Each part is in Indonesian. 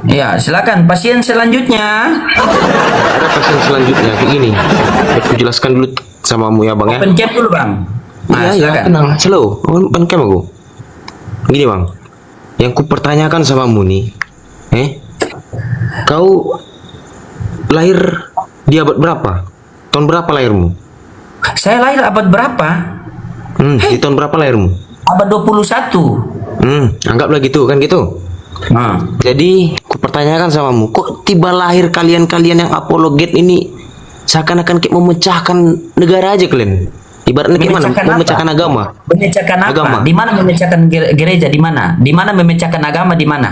Ya, silakan pasien selanjutnya. Ada pasien selanjutnya kayak gini. Aku jelaskan dulu samamu ya bang ya. Open cam dulu bang. Nah, Iya, ya, silakan. tenang, slow. Open cam aku. Gini bang, yang ku pertanyakan samamu nih, kau lahir di abad berapa? Tahun berapa lahirmu? Saya lahir abad berapa? Di tahun berapa lahirmu? Abad 21. Anggaplah gitu, kan gitu. Nah, Jadi, ku pertanyakan samamu, kok tiba lahir kalian-kalian yang apologet ini seakan-akan kayak memecahkan negara aja kalian? Ibaratnya kayak mana? memecahkan Memecahkan apa? agama. Memecahkan apa? Agama. Di mana memecahkan gereja? Di mana? Di mana memecahkan agama? Di mana?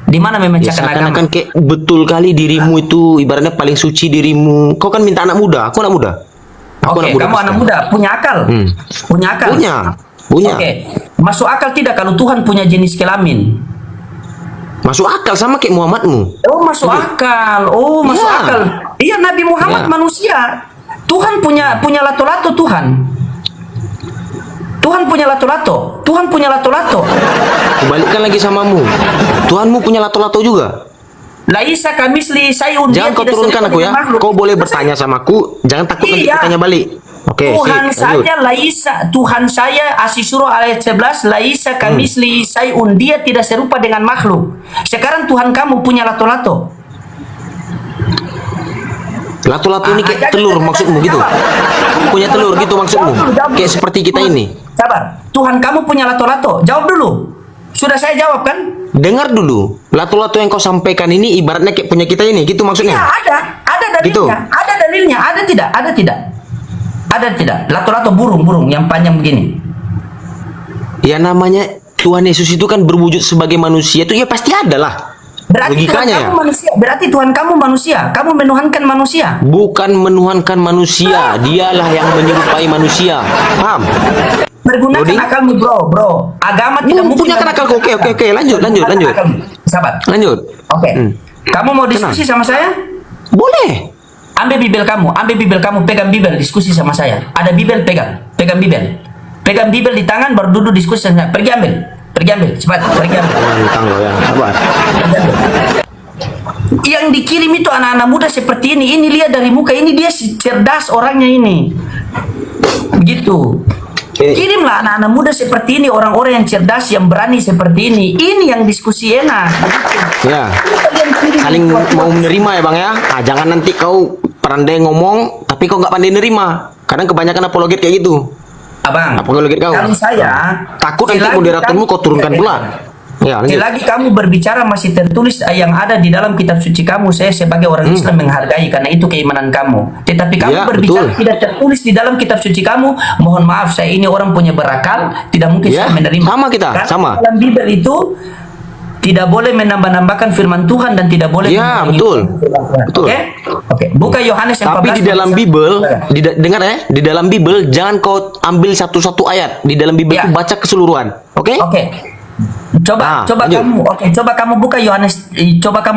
Di mana Ya, memecahkan agama? seakan-akan kayak betul kali dirimu itu ibaratnya paling suci dirimu. Kau kan minta anak muda, aku anak muda. Aku Oke, kamu anak muda, punya akal. Punya akal. Punya. Oke, masuk akal tidak kalau Tuhan punya jenis kelamin? Masuk akal sama kayak Muhammadmu. Oh, masuk akal. Oh, masuk Iya. akal. Iya, Nabi Muhammad Iya. manusia. Tuhan punya lato-lato Tuhan. Tuhan punya lato-lato. Tuhan punya lato-lato. Kubalikkan lagi samamu. Tuhanmu punya lato-lato juga. Laisa kamisli sayun. Jangan kau turunkan aku ya. Kau boleh bertanya samaku, jangan takut nanti Iya. bertanya balik. Oke, Tuhan sip, lanjut. saja laisa, Tuhan saya Asy-Syura ayat 11 laisa kamisli sayun, dia tidak serupa dengan makhluk. Sekarang Tuhan kamu punya lato-lato. Lato-lato ini kayak Jangan, telur jangan, maksudmu jangan, gitu? jawab. Punya telur gitu maksudmu? Jawab dulu. Kayak seperti kita ini. Sabar. Tuhan kamu punya lato-lato. Jawab dulu. Sudah saya jawab kan? Dengar dulu. Lato-lato yang kau sampaikan ini ibaratnya kayak punya kita ini, gitu Iya, maksudnya? ada dalilnya. Gitu. Ada dalilnya. Ada tidak? Ada tidak? Ada tidak? Lato-lato burung yang panjang begini. Ya namanya Tuhan Yesus itu kan berwujud sebagai manusia itu ya pasti ada lah. Berarti Tuhan Logikanya kamu ya. manusia. Berarti Tuhan kamu manusia. Kamu menuhankan manusia. Bukan menuhankan manusia, dialah yang menyerupai manusia. Paham? Pergunakan Loading. akalmu, bro. Agama tidak mungkin. Punya kan akalku. Oke. Lanjut. Gunakan akalmu. Sabar. Lanjut. Oke. Kamu mau diskusi sama saya? Boleh. Ambil bibel kamu, pegang bibel, diskusi sama saya. Ada bibel, pegang bibel. Pegang bibel di tangan, baru duduk diskusi sama saya. Pergi ambil, cepat, pergi ambil. Tanggal ya, sabar. Pergi ambil. Yang dikirim itu anak-anak muda seperti ini lihat dari muka, ini dia cerdas orangnya ini. Begitu. Kirimlah anak-anak muda seperti ini, orang-orang yang cerdas, yang berani seperti ini. Ini yang diskusi enak. Ya. Saling mau menerima ya bang ya. Jangan nanti kau pandai ngomong, tapi kau nggak pandai nerima. Kadang kebanyakan apologet kayak gitu. Abang, Apologet kau. kalau saya Takut nanti selagi moderatormu kau turunkan pula. Ya, lanjut. selagi kamu berbicara masih tertulis yang ada di dalam kitab suci kamu, saya sebagai orang Islam menghargai karena itu keimanan kamu. Tetapi kamu Ya, berbicara betul. tidak tertulis di dalam kitab suci kamu, mohon maaf, saya ini orang punya berakal, tidak mungkin Ya, saya menerima. sama kita, Karena sama. dalam Bibel itu tidak boleh menambah-nambahkan firman Tuhan dan tidak boleh Ya, mengurangi betul. firman Tuhan. Betul. Oke? Oke. Buka Yohanes 14. Tapi di dalam Bible, dengar ya, di dalam Bible jangan kau ambil satu-satu ayat. Di dalam Bible Ya. itu baca keseluruhan. Oke? Oke. Coba lanjut. coba kamu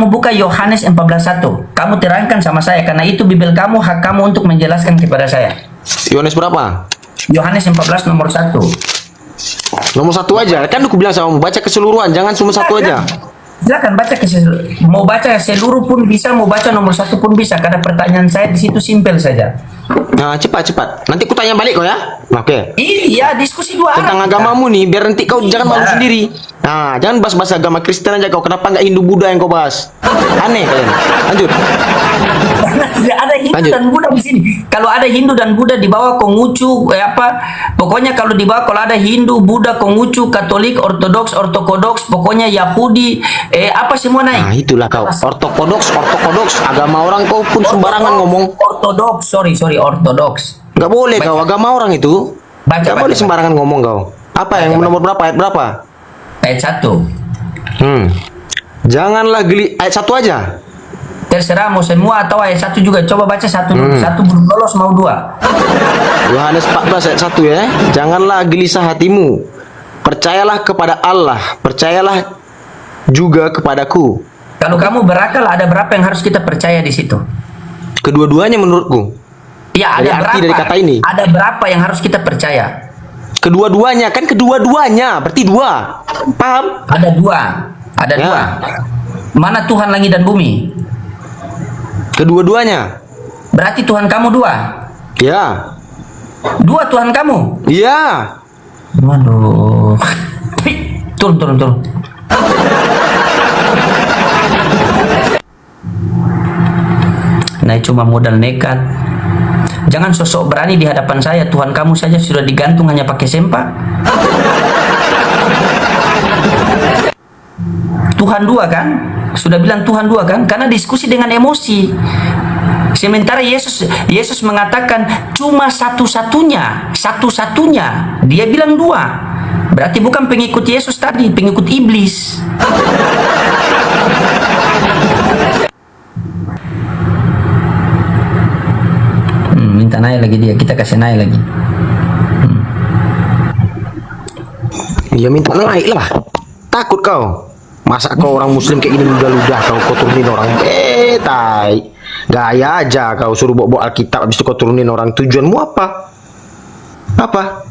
buka Yohanes 14:1. Kamu terangkan sama saya karena itu Bibel kamu, hak kamu untuk menjelaskan kepada saya. Yohanes berapa? Yohanes 14 nomor 1. Nomor satu aja. Kan aku bilang sama kamu, baca keseluruhan, jangan cuma satu aja. Silakan baca mau baca seluruh pun bisa, mau baca nomor 1 pun bisa karena pertanyaan saya di situ simpel saja. Nah, cepat. Nanti ku tanya balik kau ya. Oke. Iya, diskusi dua Tentang arah. agamamu nih, biar nanti kau jangan malu Iya. sendiri. Nah, jangan bahas-bahas agama Kristen aja kau. Kenapa nggak Hindu Buddha yang kau bahas? Aneh kalian. Lanjut. Tidak ada Hindu Lanjut. dan Buddha di sini. Kalau ada Hindu dan Buddha di bawah Konghucu pokoknya kalau di bawah kalau ada Hindu, Buddha, Konghucu, Katolik, Ortodoks, pokoknya Yahudi, apa semua naik. Nah, itulah kau. Ortodoks. Agama orang kau pun sembarangan ngomong. Ortodoks, sorry, ortodoks. Nggak boleh kau, agama orang itu. Baca, Nggak boleh sembarangan ngomong kau. Apa yang nomor berapa, ayat berapa? Ayat 1. Janganlah geli, ayat 1 aja. Terserah mau semua atau ayat 1 juga. Coba baca 1 dulu. 1 belum lolos mau 2. Yohanes 14 ayat 1 ya. Janganlah gelisah hatimu. Percayalah kepada Allah, percayalah juga kepadaku. Kalau kamu berakal, ada berapa yang harus kita percaya di situ? Kedua-duanya menurutku. Ya, Dari ada arti berapa? dari kata ini. Ada berapa yang harus kita percaya? Kedua-duanya, kan kedua-duanya, berarti 2. Paham? Ada 2. Ada Ya. 2. Mana Tuhan langit dan bumi? Kedua-duanya. Berarti Tuhan kamu dua. Ya. Dua Tuhan kamu. Iya. Waduh. Turun. Nah, cuma modal nekat. Jangan sosok berani di hadapan saya. Tuhan kamu saja sudah digantung hanya pakai sempak. Tuhan dua kan? Sudah bilang Tuhan dua kan? Karena diskusi dengan emosi. Sementara Yesus mengatakan cuma satu-satunya. Dia bilang dua. Berarti bukan pengikut Yesus tadi, pengikut iblis. Minta naik lagi dia, kita kasih naik lagi. Ya minta naik lah. Takut kau. Masa kau orang muslim kayak gini ludah-ludah kau turunin orang. Tai. Gaya aja kau suruh bawa Alkitab habis itu kau turunin orang. Tujuanmu apa? Apa?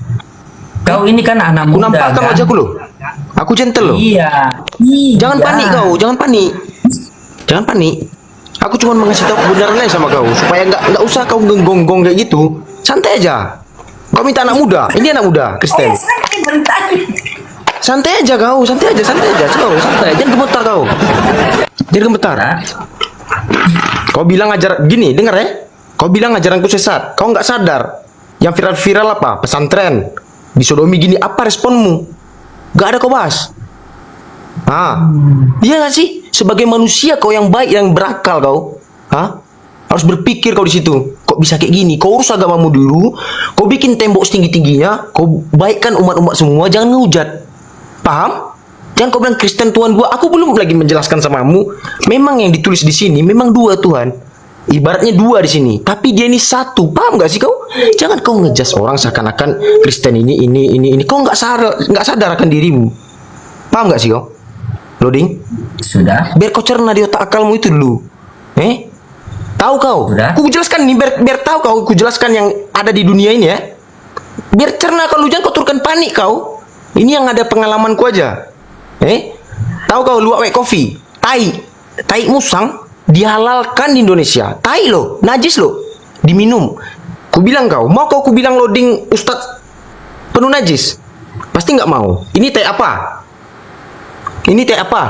Kau ini kan anak Aku muda nampakkan kan? wajahku loh. Aku gentle loh. Iya. Jangan panik kau, jangan panik. Jangan panik. Aku cuma mengasih tahu kebenarannya sama kau supaya nggak usah kau gonggong kayak gitu. Santai aja. Kau minta anak muda. Ini anak muda, Kristen. Santai aja kau, santai aja, slow, santai. Jangan gemetar kau. Jangan gemetar. Kau bilang gini, dengar ya. Kau bilang ajaranku sesat. Kau nggak sadar. Yang viral-viral apa? Pesantren. Disodomi gini, apa responmu? Gak ada kau bahas. Iya gak sih? Sebagai manusia kau yang baik, yang berakal kau, harus berpikir kau di situ. Kok bisa kayak gini? Kau urus agamamu dulu. Kau bikin tembok setinggi-tingginya. Kau baikkan umat-umat semua. Jangan ngehujat. Paham? Jangan kau bilang Kristen Tuhan dua. Aku belum lagi menjelaskan samamu. Memang yang ditulis di sini memang dua Tuhan. Ibaratnya dua di sini, tapi dia ini satu. Paham gak sih kau? Jangan kau ngejas orang seakan-akan Kristen ini. Kau nggak sadar akan dirimu. Paham gak sih kau? Loading? Sudah. Biar kau cerna di otak akalmu itu dulu. Tahu kau? Sudah. Ku jelaskan nih, biar tahu kau. Ku jelaskan yang ada di dunia ini ya. Biar cerna kalau jangan kau turunkan panik kau. Ini yang ada pengalamanku aja. Tahu kau luwak white coffee? Tai musang dihalalkan di Indonesia. Tai lo, najis lo, diminum. Ku bilang kau, mau kau ku bilang loading Ustadz penuh najis? Pasti nggak mau. Ini tai apa? Ini tai apa?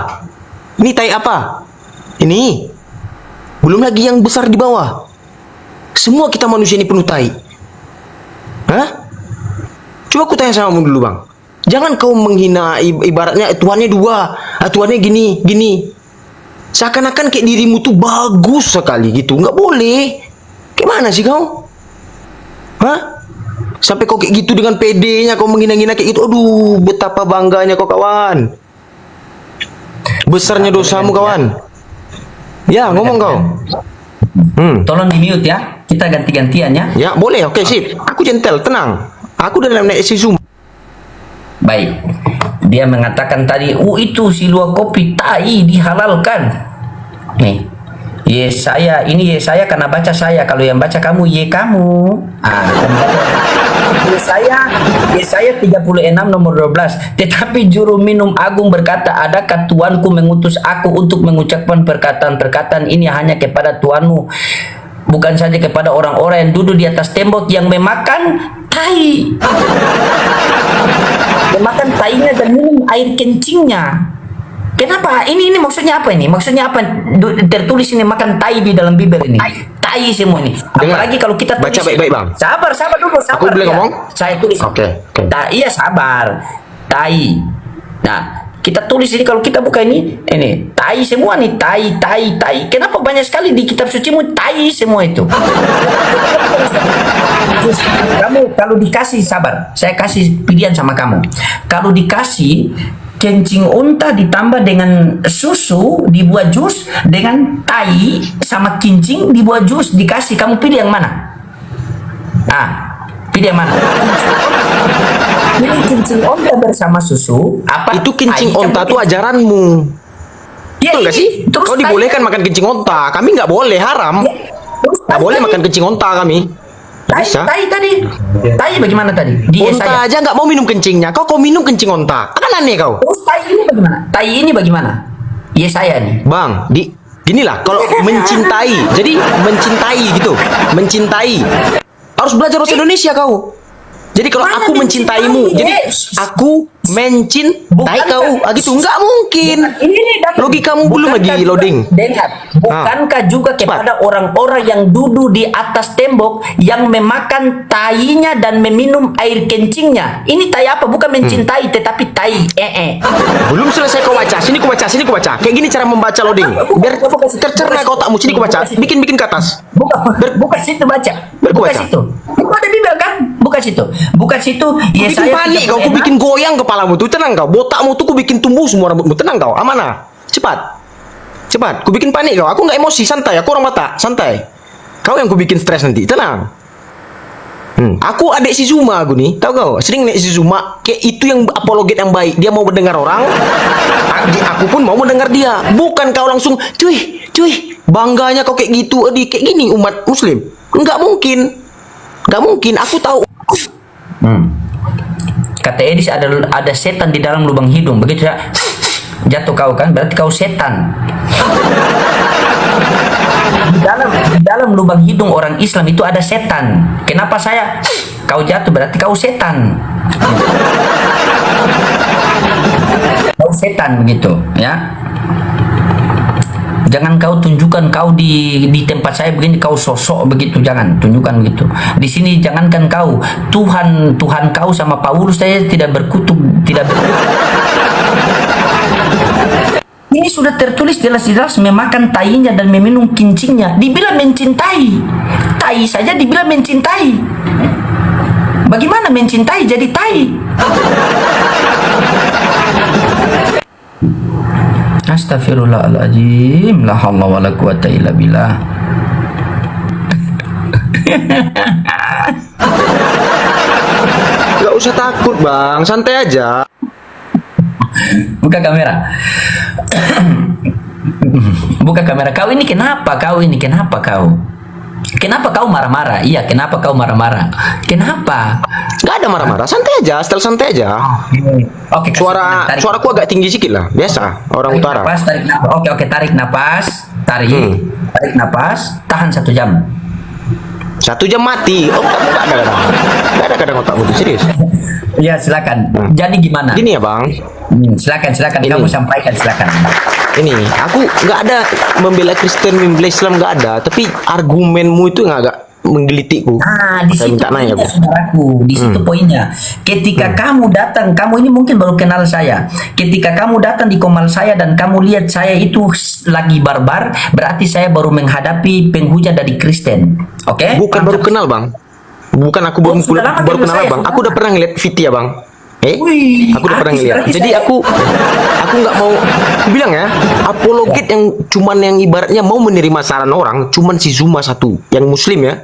Ini tai apa? Ini. Belum lagi yang besar di bawah. Semua kita manusia ini penuh tai. Coba aku tanya sama kamu dulu bang. Jangan kau menghina ibaratnya Tuhannya dua, Tuhannya gini. Seakan-akan kayak dirimu tuh bagus sekali gitu. Nggak boleh. Kayak mana sih kau? Sampai kau kayak gitu dengan pedenya kau menghina-hina kayak gitu. Aduh, betapa bangganya kau kawan. Besarnya dosamu kawan. Ya, ngomong kau. Tolong di mute ya. Kita ganti-gantian ya. Ya, boleh. Oke, sip. Aku gentle, tenang. Aku udah naik si Zoom. Baik. Dia mengatakan tadi, itu si luwak kopi tai dihalalkan. Nih. Yesaya karena baca saya. Kalau yang baca kamu, kamu. Yesaya 36 nomor 12. Tetapi juru minum agung berkata, adakah Tuanku mengutus aku untuk mengucapkan perkataan-perkataan ini hanya kepada Tuanmu, bukan saja kepada orang-orang yang duduk di atas tembok yang memakan tai. Memakan tainya dan minum air kencingnya. Kenapa? Ini maksudnya apa ini? Maksudnya apa? Tertulis ini makan tai di dalam Bible ini. Tai semua ini. Apalagi kalau kita tulis. Baca baik-baik bang. Sabar dulu. Sabar. Aku boleh ngomong? Saya tulis. Oke. Iya sabar. Tai. Nah, kita tulis ini kalau kita buka ini tai semua nih, tai. Kenapa banyak sekali di kitab sucimu tai semua itu? Kamu kalau dikasih sabar, saya kasih pilihan sama kamu. Kalau dikasih kencing unta ditambah dengan susu dibuat jus, dengan tai sama kincing dibuat jus, dikasih, kamu pilih yang mana? Pilih yang mana? Pilih kencing onta bersama susu apa? Itu kencing onta tuh ajaranmu. Betul nggak sih? Kau dibolehkan makan kencing onta, kami nggak boleh, haram. Nggak boleh makan kencing onta kami. Tai bagaimana tadi? Onta aja nggak mau minum kencingnya, kau minum kencing onta. Kan aneh kau. Terus tai ini bagaimana? Tai ini bagaimana? Yesaya nih. Bang, ginilah kalau mencintai. Jadi mencintai gitu. Mencintai. Harus belajar bahasa Indonesia kau. Jadi kalau Mana aku mencintaimu, mencintai, jadi Yes. aku mencintai Bukankah- kau. Gitu nggak mungkin. Ini datang. Logikamu belum Bukankah lagi juga- loading. Dengar, bukankah juga kepada orang-orang yang duduk di atas tembok yang memakan tainya dan meminum air kencingnya? Ini tai apa? Bukan mencintai, tetapi tai. Belum selesai kau baca. Sini kau baca, sini kau baca. Kayak gini cara membaca loading. Biar tercerna kau takmu. Sini kau baca. Bikin ke atas. Bukan situ baca. Bukan baca. situ. Itu ada Bibel kan? Bukan situ. Bukan situ. Bikin panik kau, aku bikin goyang kepalamu tuh, tenang kau. Botakmu tuh, aku bikin tumbuh semua rambutmu, tenang kau. Amanah. Cepat. Ku bikin panik kau. Aku nggak emosi, santai. Aku orang Batak, santai. Kau yang ku bikin stres nanti, tenang. Aku adik si Zuma aku nih, tahu kau? Sering nih si Zuma, kayak itu yang apologet yang baik. Dia mau mendengar orang, aku pun mau mendengar dia. Bukan kau langsung, cuy, bangganya kau kayak gitu, kayak gini umat Muslim. Nggak mungkin. Aku tahu. Kata Edis ada setan di dalam lubang hidung. Begitu ya, jatuh kau kan, berarti kau setan. Di dalam lubang hidung orang Islam itu ada setan. Kenapa kau jatuh, berarti kau setan. Kau setan begitu ya. Jangan kau tunjukkan kau di tempat saya begini kau sosok begitu, jangan tunjukkan begitu. Di sini jangankan kau, Tuhan kau sama Paulus saya tidak berkutuk. Ini sudah tertulis jelas-jelas memakan tainya dan meminum kincingnya. Dibilang mencintai, tai saja dibilang mencintai. Bagaimana mencintai jadi tai? Astagfirullahaladzim. La haula wala quwata illa billah. Gak usah takut bang, santai aja. Buka kamera. Buka kamera. Kau ini kenapa kau? Kenapa kau marah-marah? Iya, kenapa kau marah-marah? Kenapa? Gak ada marah-marah, santai aja, setel santai aja. Oke, Suaraku agak tinggi sedikit lah, biasa orang tarik utara. Napas, tarik napas. Oke, tarik napas. Tarik napas, tahan 1 jam. 1 jam mati. Otakmu gak ada kadang otakmu tuh, serius. Ya, silakan. Jadi gimana? Gini ya bang. Silakan. Ini. Kamu sampaikan, silakan. Ini, aku nggak ada membela Kristen, membela Islam nggak ada, tapi argumenmu itu nggak agak menggelitikku. Di Saya situ minta nanya, poinnya, Bu. saudaraku. Di situ poinnya. Ketika kamu datang, kamu ini mungkin baru kenal saya. Ketika kamu datang di komal saya dan kamu lihat saya itu lagi barbar, berarti saya baru menghadapi penghujat dari Kristen. Oke? Bukan baru kenal bang. Bukan aku sudah lama baru kenal kenal saya, bang. sudah Aku udah lama. pernah ngeliat VT ya bang. Wih, Aku udah pernah artis ngeliat. berarti Jadi saya. aku nggak mau. Aku bilang ya, apologet yang cuman yang ibaratnya mau menerima saran orang, cuman si Zuma satu yang Muslim ya.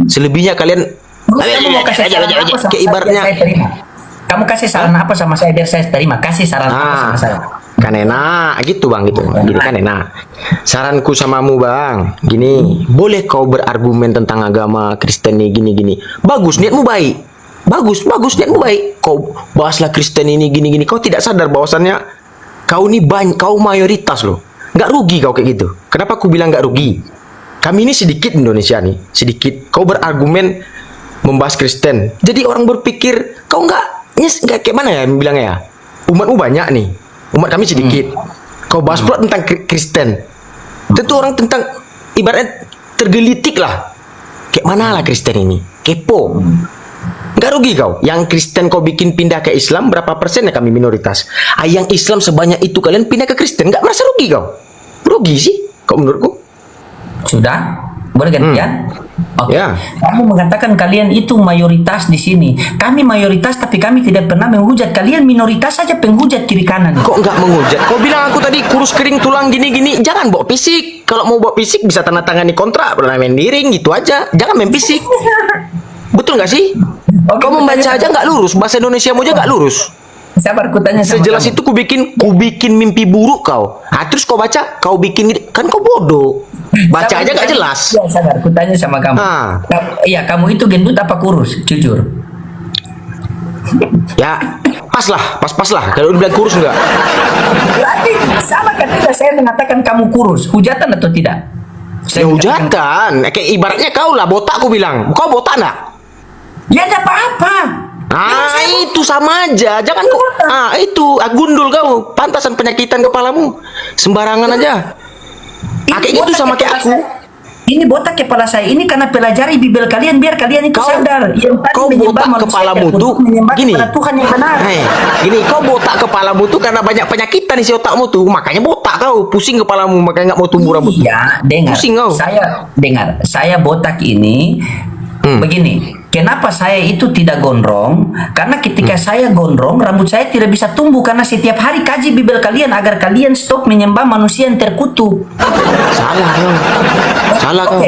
Selebihnya kalian Terus kamu mau kasih saran apa sama kayak saya ibaratnya. biar saya terima? Kamu kasih saran apa sama saya biar saya terima? Kasih saran apa sama saya? Kan enak gitu bang, gitu. Gini kan enak. Saranku samamu bang, gini, boleh kau berargumen tentang agama Kristen nih gini. Bagus, niatmu baik. Bagus niatmu baik. Kau bahaslah Kristen ini gini. Kau tidak sadar bahwasannya kau ini kau mayoritas loh. Nggak rugi kau kayak gitu. Kenapa aku bilang nggak rugi? Kami ini sedikit Indonesia nih, sedikit. Kau berargumen membahas Kristen. Jadi orang berpikir kau nggak kayak mana ya bilangnya ya? Umatmu banyak nih. Umat kami sedikit. Kau bahas pula tentang Kristen. Tentu orang tentang ibaratnya tergelitik lah. Kayak mana lah Kristen ini? Kepo. Nggak rugi kau. Yang Kristen kau bikin pindah ke Islam, berapa persen ya kami minoritas? Yang Islam sebanyak itu kalian pindah ke Kristen, nggak merasa rugi kau? Rugi sih, kau menurutku? Sudah? Boleh gantian? Oke. Ya. Kamu mengatakan kalian itu mayoritas di sini. Kami mayoritas tapi kami tidak pernah menghujat. Kalian minoritas saja penghujat kiri kanan. Kok nggak menghujat? Kau bilang aku tadi kurus kering tulang gini. Jangan bawa fisik. Kalau mau bawa fisik bisa tanda tangani kontrak, pernah main diring gitu aja. Jangan main fisik. Betul nggak sih? Oke, Kau membaca aja nggak lurus. Bahasa Indonesia aja nggak lurus. Sabar, kutanya sama Sejelas kamu. itu ku bikin mimpi buruk kau. Terus kau baca, kau bikin kan kau bodoh. Baca Sabar, aja nggak kutanya- jelas. Ya, sabar, kutanya sama kamu. Iya, kamu itu gendut apa kurus? Jujur. Ya, Pas lah, pas lah. Kalau dibilang kurus enggak? Berarti salah kan tidak saya mengatakan kamu kurus? Hujatan atau tidak? Ya hujatan. Kayak ibaratnya kau lah botak, aku bilang. Kau botak enggak? Ya ada apa-apa. Itu sama aja. Jangan kau. Itu gundul kau. Pantasan penyakitan kepalamu. Sembarangan aja. Kayak gitu sama kayak aku. Ini botak kepala saya ini karena pelajari Bible kalian biar kalian itu sadar. Kau botak kepalamu tuh gini. Tuhan yang benar. Gini, kau botak kepalamu tuh karena banyak penyakitan isi otakmu tuh. Makanya botak kau, pusing kepalamu, makanya nggak mau tumbuh rambut. Iya, dengar. Pusing kau. Saya botak ini begini. Kenapa saya itu tidak gondrong? Karena ketika saya gondrong, rambut saya tidak bisa tumbuh karena setiap hari kaji Bible kalian agar kalian stop menyembah manusia yang terkutuk. Salah kau. Salah kau.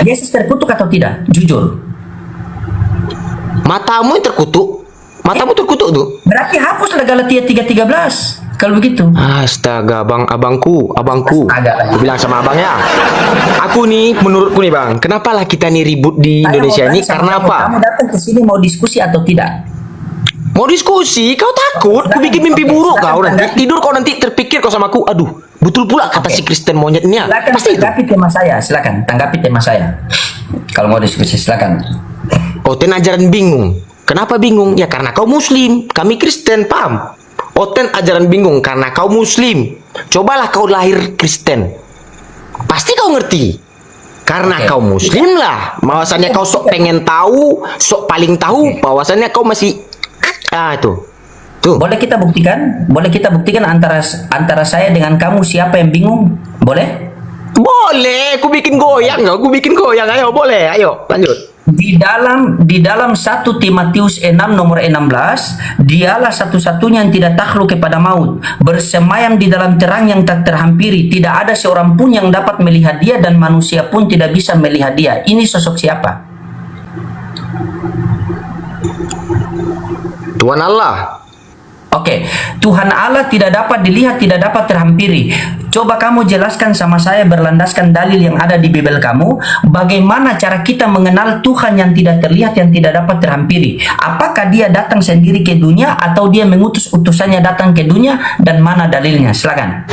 Yesus terkutuk atau tidak? Jujur. Matamu yang terkutuk. Matamu terkutuk tuh. Berarti hapuslah Galatia 3:13. Kalau begitu. Astaga, abangku. Aku bilang sama abangnya. Aku nih, menurutku nih bang, kenapa lah kita nih ribut di Indonesia ini? Karena apa? Kamu datang ke sini mau diskusi atau tidak? Mau diskusi? Kau takut? Ku bikin mimpi buruk kau nanti. Tidur kau nanti terpikir kau sama aku. Aduh, betul pula kata si Kristen monyet ini ya. Pasti tanggapi tema saya. Silakan, tanggapi tema saya. Kalau mau diskusi, silakan. Oten ajaran bingung. Kenapa bingung? Ya karena kau Muslim, kami Kristen, paham? Oten ajaran bingung karena kau Muslim. Cobalah kau lahir Kristen, pasti kau ngerti. Karena kau Muslim lah. Bahwasannya kau sok pengen tahu, sok paling tahu. Bahwasannya kau masih itu. Tuh. Boleh kita buktikan antara saya dengan kamu siapa yang bingung? Boleh? Boleh. Aku bikin goyang, Ayo, boleh. Ayo, lanjut. Di dalam 1 Timotius 6 nomor 16, dialah satu-satunya yang tidak takluk kepada maut, bersemayam di dalam terang yang tak terhampiri, tidak ada seorang pun yang dapat melihat dia dan manusia pun tidak bisa melihat dia. Ini sosok siapa? Tuhan Allah. Oke, Tuhan Allah tidak dapat dilihat, tidak dapat terhampiri. Coba kamu jelaskan sama saya berlandaskan dalil yang ada di Bible kamu, bagaimana cara kita mengenal Tuhan yang tidak terlihat, yang tidak dapat terhampiri? Apakah dia datang sendiri ke dunia atau dia mengutus utusannya datang ke dunia, dan mana dalilnya? Silakan.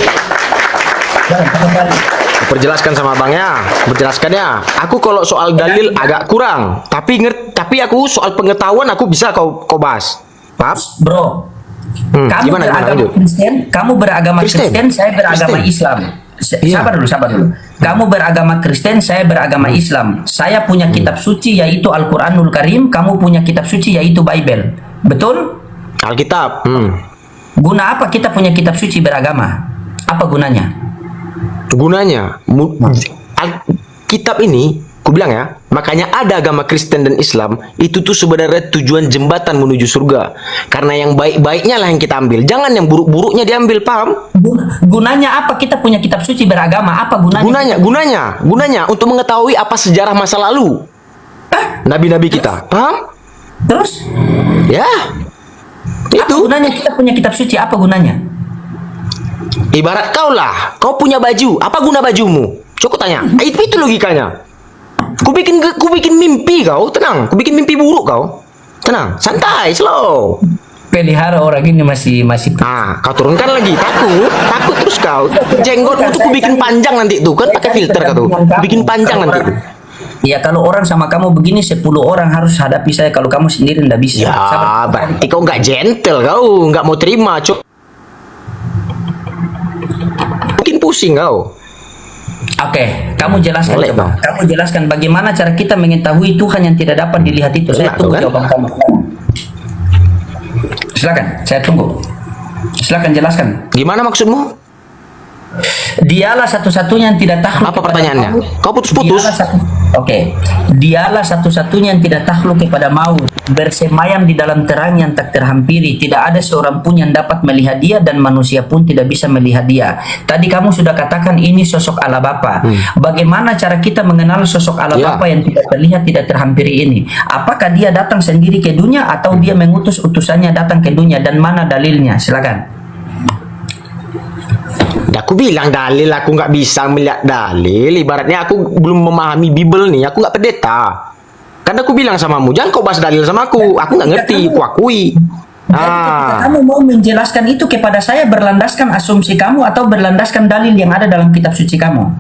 Perjelaskan sama abangnya, berjelaskannya. Aku kalau soal dalil agak kurang, tapi aku soal pengetahuan aku bisa kau bahas. Paham? Bro. Kamu beragama Kristen, saya beragama Islam. Sabar dulu. Kamu beragama Kristen, saya beragama Islam. Saya punya kitab suci yaitu Al-Quranul Karim, kamu punya kitab suci yaitu Bible. Betul? Alkitab. Guna apa kita punya kitab suci beragama? Apa gunanya? Kitab ini, ku bilang ya, makanya ada agama Kristen dan Islam, itu tuh sebenarnya tujuan jembatan menuju surga. Karena yang baik-baiknya lah yang kita ambil, jangan yang buruk-buruknya diambil, paham? Gunanya apa kita punya kitab suci beragama? Apa gunanya? Gunanya untuk mengetahui apa sejarah masa lalu nabi-nabi kita, paham? Terus? Ya, itu. Apa gunanya kita punya kitab suci? Apa gunanya? Ibarat kau lah, kau punya baju, apa guna bajumu? Coba tanya. Itu logikanya. Ku bikin mimpi kau, tenang. Ku bikin mimpi buruk kau. Tenang, santai, slow. Pelihara orang ini masih. Kau turunkan lagi. Takut terus kau. Jenggotmu tuh ku bikin panjang nanti tuh, kan pakai filter kau tuh. Ku bikin panjang nanti tuh. Ya kalau orang sama kamu begini 10 orang harus hadapi saya, kalau kamu sendiri ndak bisa. Ya, berarti kau nggak gentle kau, nggak mau terima, Bikin pusing kau. Oke, kamu jelaskan Boleh, coba. Bang. Kamu jelaskan bagaimana cara kita mengetahui Tuhan yang tidak dapat dilihat itu. Saya tunggu jawaban kamu. Silakan, saya tunggu. Silakan jelaskan. Gimana maksudmu? Dialah satu-satunya yang tidak takluk. Apa pertanyaannya? Kau putus-putus. Dialah satu-satunya yang tidak takluk kepada maut, bersemayam di dalam terang yang tak terhampiri, tidak ada seorang pun yang dapat melihat dia dan manusia pun tidak bisa melihat dia. Tadi kamu sudah katakan ini sosok Allah Bapa. Bagaimana cara kita mengenal sosok Allah Bapa yang tidak terlihat, tidak terhampiri ini? Apakah dia datang sendiri ke dunia atau dia mengutus utusannya datang ke dunia, dan mana dalilnya? Silakan. Aku bilang dalil, aku nggak bisa melihat dalil. Ibaratnya aku belum memahami Bible nih, aku nggak pendeta. Karena aku bilang samamu, jangan kau bahas dalil sama aku nggak ngerti, aku akui. Jadi ketika kamu mau menjelaskan itu kepada saya berlandaskan asumsi kamu atau berlandaskan dalil yang ada dalam kitab suci kamu?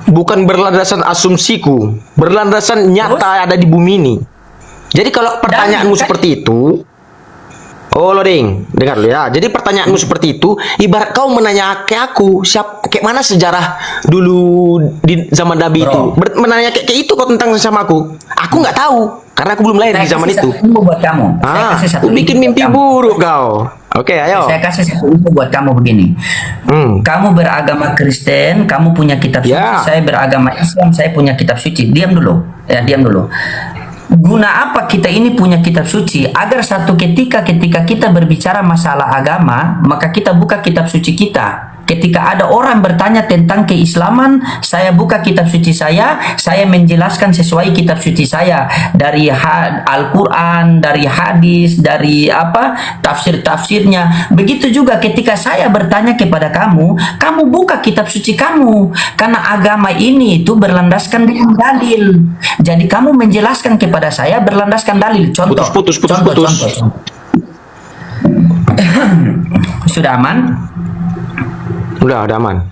Bukan berlandasan asumsiku, berlandasan nyata ada di bumi ini. Jadi kalau pertanyaanmu seperti itu, oh Loading, dengar dulu ya. Jadi pertanyaanmu seperti itu, ibarat kau menanya ke aku, kayak mana sejarah dulu di zaman Nabi itu. Menanya kayak itu kau tentang sama aku. Aku nggak tahu, karena aku belum lahir di zaman itu. Saya buat kamu. Saya kasih satu Aku bikin mimpi buruk kau. Oke, ayo. Saya kasih satu info buat kamu begini. Kamu beragama Kristen, kamu punya kitab suci. Saya beragama Islam, saya punya kitab suci. Diam dulu. Ya, diam dulu. Guna apa kita ini punya kitab suci? Agar satu ketika kita berbicara masalah agama, maka kita buka kitab suci kita. Ketika ada orang bertanya tentang keislaman, saya buka kitab suci saya menjelaskan sesuai kitab suci saya, dari Al-Quran, dari hadis, dari tafsir-tafsirnya. Begitu juga ketika saya bertanya kepada kamu, kamu buka kitab suci kamu, karena agama ini itu berlandaskan dengan dalil. Jadi kamu menjelaskan kepada saya berlandaskan dalil. Contoh. Putus. Sudah aman? Udah aman.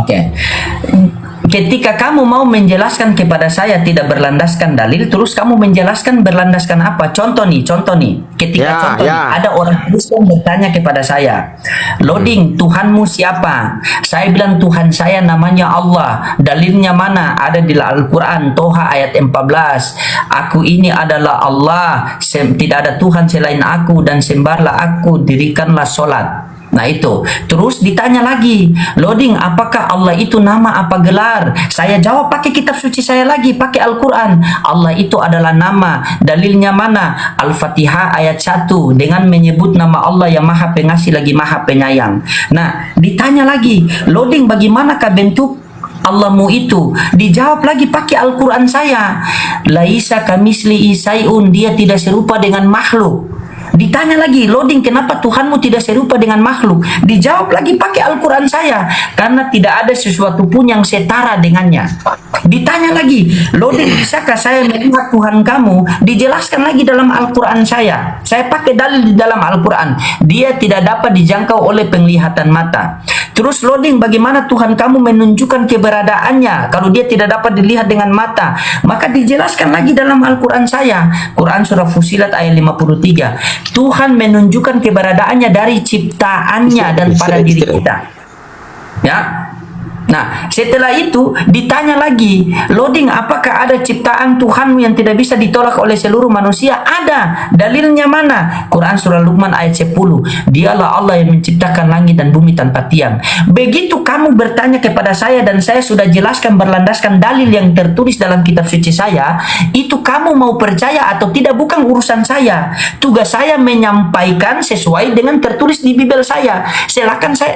Oke. Ketika kamu mau menjelaskan kepada saya tidak berlandaskan dalil, terus kamu menjelaskan berlandaskan apa? Contoh nih. Ketika ada orang Kristen bertanya kepada saya, Loading, Tuhanmu siapa? Saya bilang Tuhan saya namanya Allah. Dalilnya mana? Ada di Al-Quran, Toha ayat 14. Aku ini adalah Allah, tidak ada Tuhan selain aku, dan sembahlah aku, dirikanlah sholat. Nah itu, terus ditanya lagi, Loading, apakah Allah itu nama apa gelar? Saya jawab pakai kitab suci saya lagi, pakai Al-Quran. Allah itu adalah nama, dalilnya mana? Al-Fatihah ayat 1, dengan menyebut nama Allah yang maha pengasih lagi maha penyayang. Nah, ditanya lagi, Loading, bagaimanakah bentuk Allahmu itu? Dijawab lagi pakai Al-Quran saya, Laisa kamisli isaiun, dia tidak serupa dengan makhluk. Ditanya lagi, Loading, kenapa Tuhanmu tidak serupa dengan makhluk? Dijawab lagi pakai Al-Quran saya, karena tidak ada sesuatu pun yang setara dengannya. Ditanya lagi, Loading, bisakah saya melihat Tuhan kamu? Dijelaskan lagi dalam Al-Quran saya pakai dalil di dalam Al-Quran, dia tidak dapat dijangkau oleh penglihatan mata. Terus Loading, bagaimana Tuhan kamu menunjukkan keberadaannya kalau dia tidak dapat dilihat dengan mata? Maka dijelaskan lagi dalam Al-Quran saya, Quran surah Fusilat ayat 53. Tuhan menunjukkan keberadaannya dari ciptaannya dan pada diri kita. Ya. Nah, setelah itu ditanya lagi, Loading, apakah ada ciptaan Tuhanmu yang tidak bisa ditolak oleh seluruh manusia? Ada. Dalilnya mana? Quran surah Luqman ayat 10. Dialah Allah yang menciptakan langit dan bumi tanpa tiang. Begitu kamu bertanya kepada saya dan saya sudah jelaskan berlandaskan dalil yang tertulis dalam kitab suci saya, itu kamu mau percaya atau tidak bukan urusan saya. Tugas saya menyampaikan sesuai dengan tertulis di Bible saya.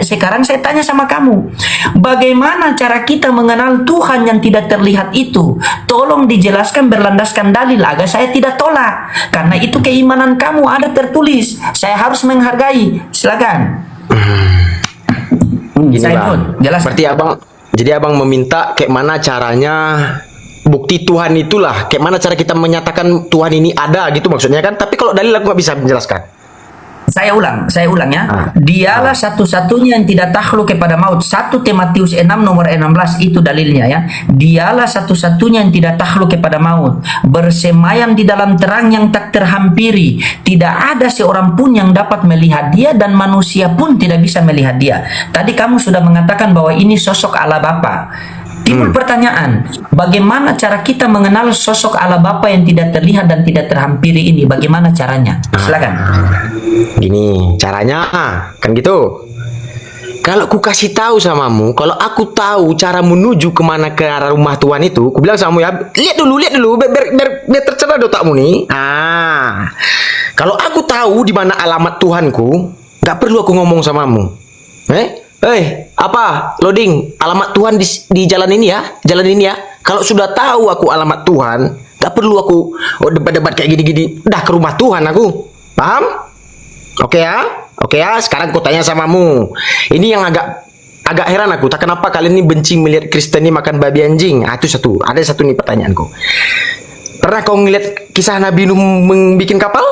Sekarang saya tanya sama kamu, bagaimana cara kita mengenal Tuhan yang tidak terlihat itu? Tolong dijelaskan berlandaskan dalil agar saya tidak tolak. Karena itu keimanan kamu ada tertulis. Saya harus menghargai. Silakan. Gini Saya Bang, jelas. Jadi abang meminta kayak mana caranya bukti Tuhan itulah. Kayak mana cara kita menyatakan Tuhan ini ada gitu maksudnya kan? Tapi kalau dalil aku nggak bisa menjelaskan. Saya ulang ya. Dialah satu-satunya yang tidak takluk kepada maut. 1 Timotius 6 nomor 16 itu dalilnya ya. Dialah satu-satunya yang tidak takluk kepada maut, bersemayam di dalam terang yang tak terhampiri. Tidak ada seorang pun yang dapat melihat dia, dan manusia pun tidak bisa melihat dia. Tadi kamu sudah mengatakan bahwa ini sosok Allah Bapa. Timbul pertanyaan, bagaimana cara kita mengenal sosok Allah Bapa yang tidak terlihat dan tidak terhampiri ini? Bagaimana caranya? Silakan. Gini caranya, kan gitu. Kalau ku kasih tahu samamu, kalau aku tahu cara menuju kemana ke arah rumah Tuhan itu, ku bilang samamu ya, lihat dulu, biar tercerah otakmu nih. Kalau aku tahu di mana alamat Tuhanku, nggak perlu aku ngomong samamu. Apa Loading, alamat Tuhan di jalan ini ya. Kalau sudah tahu aku alamat Tuhan, gak perlu aku debat-debat kayak gini-gini. Udah ke rumah Tuhan aku, paham? Oke ya. Sekarang aku tanya samamu. Ini yang agak heran aku. Tak kenapa kalian ini benci melihat Kristen ini makan babi anjing? Itu satu. Ada satu nih pertanyaanku. Pernah kau ngeliat kisah Nabi Nuh membikin kapal?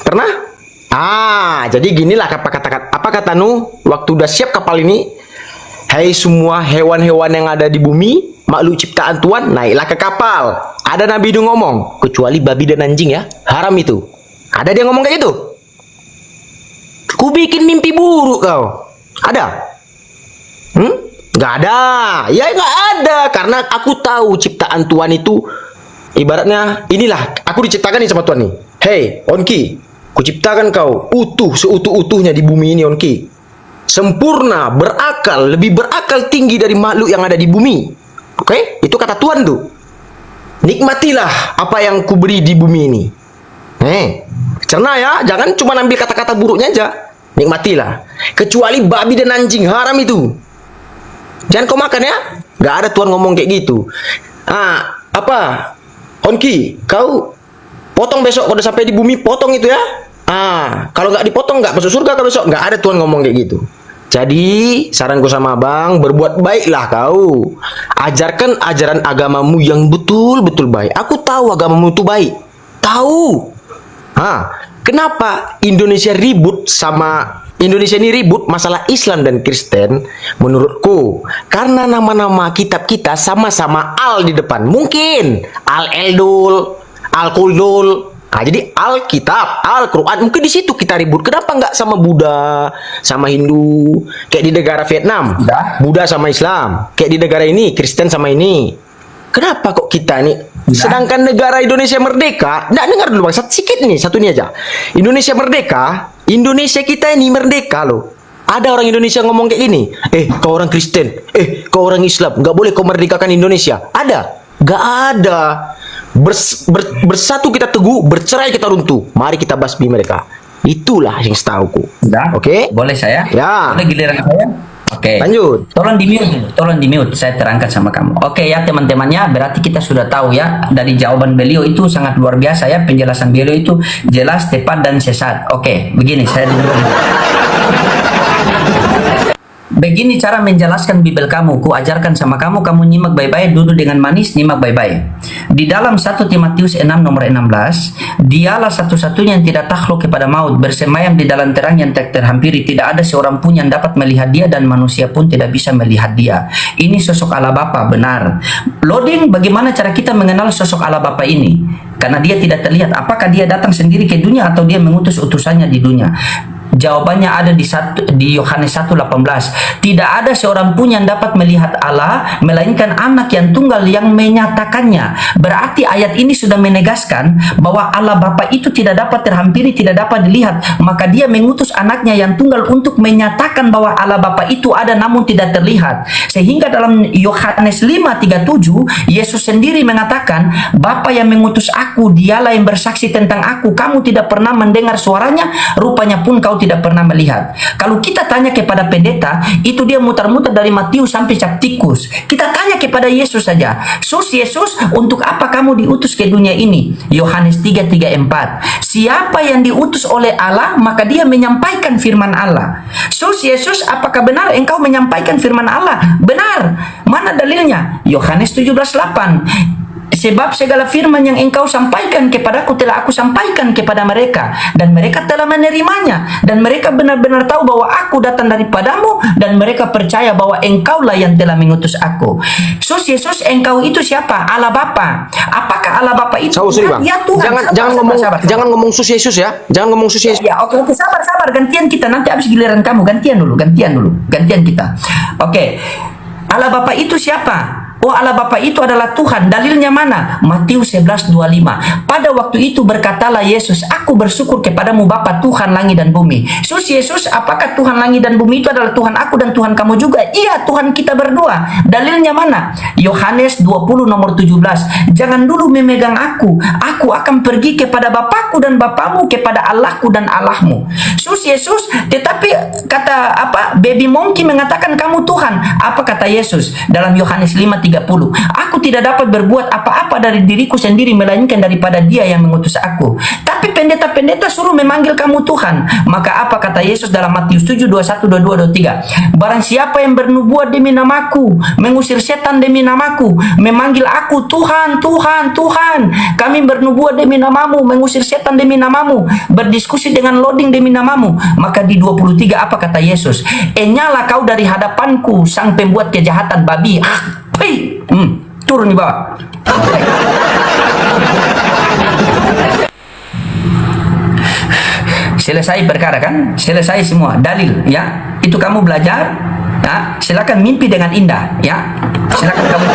Pernah? Jadi ginilah apa kata Nuh waktu udah siap kapal ini. Hai semua hewan-hewan yang ada di bumi, makhluk ciptaan Tuhan, naiklah ke kapal. Ada Nabi Nuh ngomong, kecuali babi dan anjing ya, haram itu. Ada dia ngomong kayak gitu. Ku bikin mimpi buruk kau. Ada? Nggak ada. Ya nggak ada. Karena aku tahu ciptaan Tuhan itu ibaratnya inilah. Aku diciptakan nih sama Tuhan nih. Hei, Onki, ku ciptakan kau utuh seutuh-utuhnya di bumi ini, Onki. Sempurna, berakal, lebih berakal tinggi dari makhluk yang ada di bumi. Oke? Itu kata Tuhan tuh. Nikmatilah apa yang ku beri di bumi ini. Cerna ya, jangan cuma ambil kata-kata buruknya aja. Nikmatilah. Kecuali babi dan anjing, haram itu. Jangan kau makan ya. Gak ada Tuhan ngomong kayak gitu. Onki, kau potong besok kalau udah sampai di bumi, potong itu ya. Kalau nggak dipotong nggak masuk surga kau besok. Nggak ada Tuhan ngomong kayak gitu. Jadi saranku sama abang, berbuat baiklah kau. Ajarkan ajaran agamamu yang betul-betul baik. Aku tahu agamamu itu baik. Tahu. Kenapa Indonesia ini ribut masalah Islam dan Kristen? Menurutku karena nama-nama kitab kita sama-sama al di depan. Mungkin Al-Eldul, Al-Quldul. Jadi Alkitab, Al-Quran, mungkin di situ kita ribut. Kenapa nggak sama Buddha, sama Hindu? Kayak di negara Vietnam, Buddha sama Islam. Kayak di negara ini, Kristen sama ini. Kenapa kok kita nih? Sedangkan negara Indonesia merdeka, nggak dengar dulu bang, sedikit nih, satu ini aja. Indonesia merdeka, Indonesia kita ini merdeka loh. Ada orang Indonesia ngomong kayak gini, kau orang Kristen, kau orang Islam, nggak boleh kau merdekakan Indonesia. Ada? Nggak ada. Bersatu kita teguh, bercerai kita runtuh. Mari kita basmi mereka. Itulah yang setauku. Oke? Boleh saya? Ya. Boleh giliran saya? Oke. Lanjut. Tolong di mute. Saya terangkat sama kamu. Oke ya teman-temannya, berarti kita sudah tahu ya dari jawaban beliau itu sangat luar biasa ya, penjelasan beliau itu jelas, tepat dan sesat. Oke, begini saya dulu. Begini cara menjelaskan Bible kamu, ku ajarkan sama kamu, kamu nyimak baik-baik, duduk dengan manis, nyimak baik-baik. Di dalam 1 Timotius 6 nomor 16, dialah satu-satunya yang tidak takluk kepada maut, bersemayam di dalam terang yang tak terhampiri, tidak ada seorang pun yang dapat melihat dia dan manusia pun tidak bisa melihat dia. Ini sosok Allah Bapa, benar. Loading, bagaimana cara kita mengenal sosok Allah Bapa ini? Karena dia tidak terlihat, apakah dia datang sendiri ke dunia atau dia mengutus utusannya di dunia? Jawabannya ada di Yohanes 1:18. Tidak ada seorang pun yang dapat melihat Allah melainkan anak yang tunggal yang menyatakannya. Berarti ayat ini sudah menegaskan bahwa Allah Bapa itu tidak dapat terhampiri, tidak dapat dilihat. Maka dia mengutus anaknya yang tunggal untuk menyatakan bahwa Allah Bapa itu ada namun tidak terlihat. Sehingga dalam Yohanes 5:37 Yesus sendiri mengatakan, Bapa yang mengutus aku, dialah yang bersaksi tentang aku. Kamu tidak pernah mendengar suaranya, rupanya pun kau tidak pernah melihat. Kalau kita tanya kepada pendeta, itu dia mutar-mutar dari Matius sampai Captikus. Kita tanya kepada Yesus saja, Yesus, untuk apa kamu diutus ke dunia ini? Yohanes 3:34. Siapa yang diutus oleh Allah, maka dia menyampaikan firman Allah. Yesus, apakah benar engkau menyampaikan firman Allah? Benar. Mana dalilnya? Yohanes 17:8. Sebab segala firman yang engkau sampaikan kepadaku telah aku sampaikan kepada mereka, dan mereka telah menerimanya, dan mereka benar-benar tahu bahwa aku datang daripadamu, dan mereka percaya bahwa engkaulah yang telah mengutus aku. Yesus, engkau itu siapa? Allah Bapa. Apakah Allah Bapa itu Tuhan? Ya Tuhan. Jangan ngomong Yesus ya. Jangan ngomong Yesus. Ya, oke, sabar. Gantian kita, nanti habis giliran kamu. Gantian kita. Oke. Allah Bapa itu siapa? Oh, Allah Bapa itu adalah Tuhan. Dalilnya mana? Matius 11:25. Pada waktu itu berkatalah Yesus, aku bersyukur kepadamu Bapa Tuhan langit dan bumi. Yesus, apakah Tuhan langit dan bumi itu adalah Tuhan aku dan Tuhan kamu juga? Iya, Tuhan kita berdua. Dalilnya mana? Yohanes 20 nomor 17. Jangan dulu memegang aku. Aku akan pergi kepada Bapakku dan Bapamu, kepada Allahku dan Allahmu. Yesus, tetapi kata baby monkey mengatakan kamu Tuhan. Apa kata Yesus? Dalam Yohanes 5:13. 30. Aku tidak dapat berbuat apa-apa dari diriku sendiri, melainkan daripada Dia yang mengutus aku. Tapi pendeta-pendeta suruh memanggil kamu Tuhan. Maka apa kata Yesus dalam Matius 7, 21, 22, 23? Barang siapa yang bernubuat demi namaku, mengusir setan demi namaku, memanggil aku Tuhan, Tuhan, Tuhan. Kami bernubuat demi namamu, mengusir setan demi namamu, berdiskusi dengan loading demi namamu. Maka di 23 apa kata Yesus? Nyala kau dari hadapanku, sang pembuat kejahatan babi. Turun di bawah. Selesai perkara kan? Selesai semua dalil ya. Itu kamu belajar ya. Silakan mimpi dengan indah ya. Silakan kamu.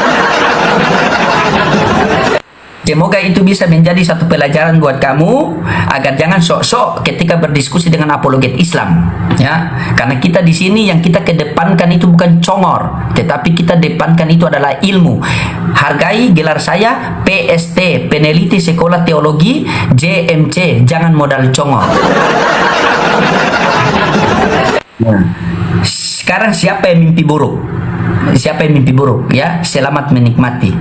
Semoga itu bisa menjadi satu pelajaran buat kamu agar jangan sok-sok ketika berdiskusi dengan apologet Islam, ya. Karena kita di sini yang kita kedepankan itu bukan congor, tetapi kita depankan itu adalah ilmu. Hargai gelar saya PST, peneliti sekolah teologi, JMC, jangan modal congor. Sekarang siapa yang mimpi buruk? Siapa yang mimpi buruk? Ya, selamat menikmati.